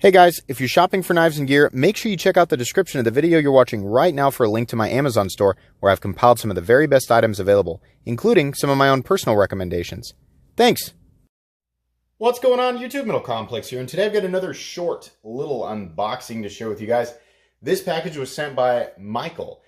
Hey guys, if you're shopping for knives and gear, make sure you check out the description of the video you're watching right now for a link to my Amazon store where I've compiled some of the very best items available, including some of my own personal recommendations. Thanks! What's going on, YouTube? Middle Complex here, and today I've got another short little unboxing to share with you guys. This package was sent by Michael.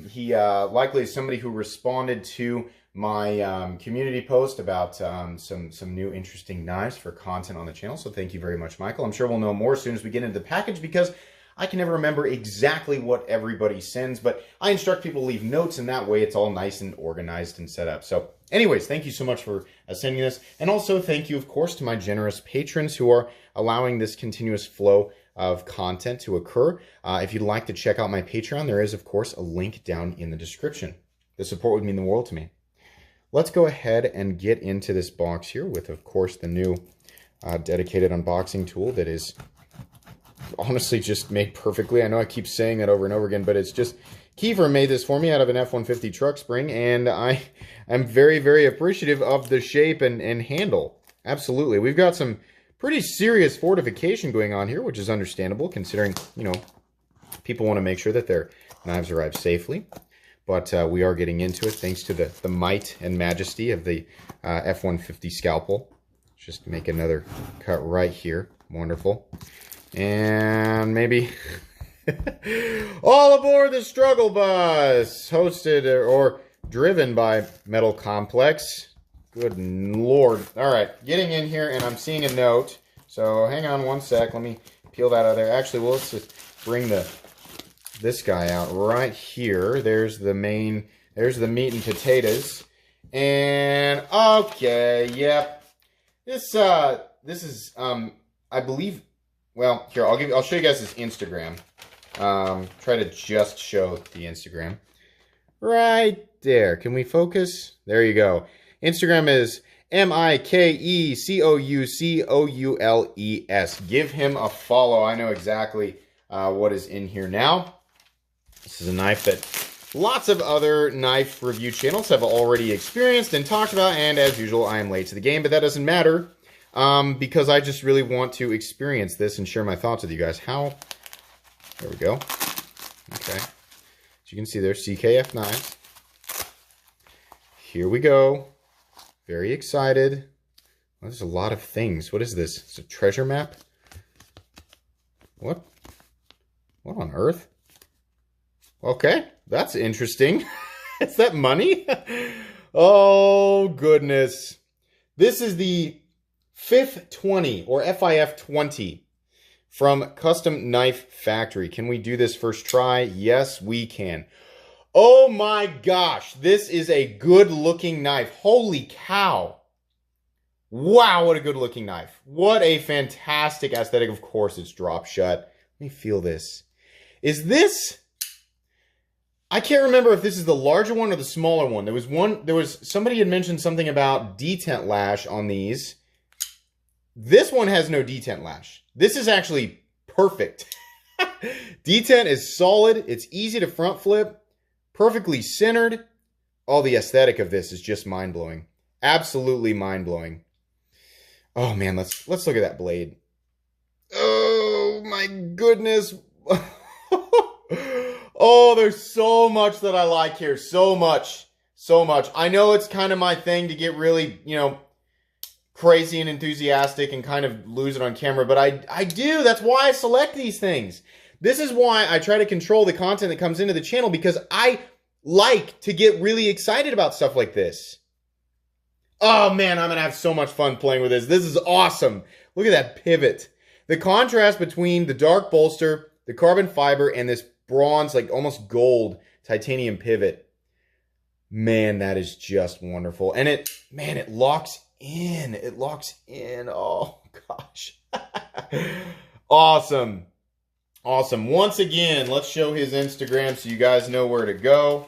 He likely is somebody who responded to my community post about some new interesting knives for content on the channel. So thank you very much, Michael. I'm sure we'll know more as soon as we get into the package because I can never remember exactly what everybody sends, but I instruct people to leave notes, and that way it's all nice and organized and set up. So anyways, thank you so much for sending this. And also thank you, of course, to my generous patrons who are allowing this continuous flow of content to occur. If you'd like to check out my Patreon, there is, of course, a link down in the description. The support would mean the world to me. Let's go ahead and get into this box here with, of course, the new dedicated unboxing tool that is honestly just made perfectly. I know I keep saying that over and over again, but it's just Kiefer made this for me out of an F-150 truck spring, and I am very, very appreciative of the shape and handle. Absolutely. We've got some pretty serious fortification going on here, which is understandable considering, you know, people want to make sure that their knives arrive safely. But we are getting into it thanks to the might and majesty of the F-150 scalpel. Just make another cut right here. Wonderful. And maybe all aboard the struggle bus, hosted or driven by Metal Complex. Good Lord. All right, getting in here, and I'm seeing a note. So hang on one sec. Let me peel that out of there. Actually, well, let's just bring this guy out right here. There's the main, there's the meat and potatoes. And okay, yep. This is I believe, well, here, I'll show you guys his Instagram. Try to just show the Instagram. Right there. Can we focus? There you go. Instagram is MikeCouCoules. Give him a follow. I know exactly what is in here now. This is a knife that lots of other knife review channels have already experienced and talked about, and as usual, I am late to the game, but that doesn't matter because I just really want to experience this and share my thoughts with you guys. There we go. Okay. As you can see, there's CKF knives. Here we go. Very excited. Well, there's a lot of things. What is this? It's a treasure map? What? What on earth? Okay, that's interesting. Is that money? Oh, goodness. This is the FIF20, or FIF20, from Custom Knife Factory. Can we do this first try? Yes, we can. Oh my gosh, this is a good-looking knife. Holy cow. Wow, what a good-looking knife. What a fantastic aesthetic. Of course, it's drop shut. Let me feel this. Is this... I can't remember if this is the larger one or the smaller one. Somebody had mentioned something about detent lash on these. This one has no detent lash. This is actually perfect. Detent is solid. It's easy to front flip. Perfectly centered. Oh, the aesthetic of this is just mind-blowing. Absolutely mind-blowing. Oh man, let's look at that blade. Oh my goodness. Oh, there's so much that I like here. So much. So much. I know it's kind of my thing to get really, you know, crazy and enthusiastic and kind of lose it on camera, but I do. That's why I select these things. This is why I try to control the content that comes into the channel, because I like to get really excited about stuff like this. Oh man, I'm going to have so much fun playing with this. This is awesome. Look at that pivot. The contrast between the dark bolster, the carbon fiber, and this bronze, like almost gold titanium pivot. Man, that is just wonderful. And it locks in. It locks in. Oh, gosh. Awesome. Awesome. Once again, let's show his Instagram so you guys know where to go.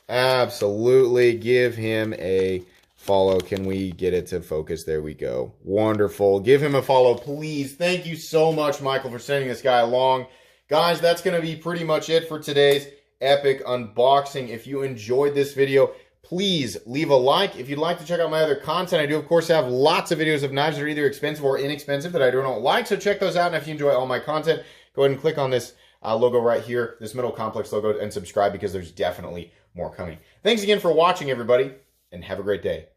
Absolutely. Give him a follow. Can we get it to focus? There we go. Wonderful. Give him a follow, please. Thank you so much, Michael, for sending this guy along. Guys, that's going to be pretty much it for today's epic unboxing. If you enjoyed this video, please leave a like. If you'd like to check out my other content, I do, of course, have lots of videos of knives that are either expensive or inexpensive that I don't like, so check those out. And if you enjoy all my content, go ahead and click on this logo right here, this middle complex logo, and subscribe because there's definitely more coming. Thanks again for watching, everybody, and have a great day.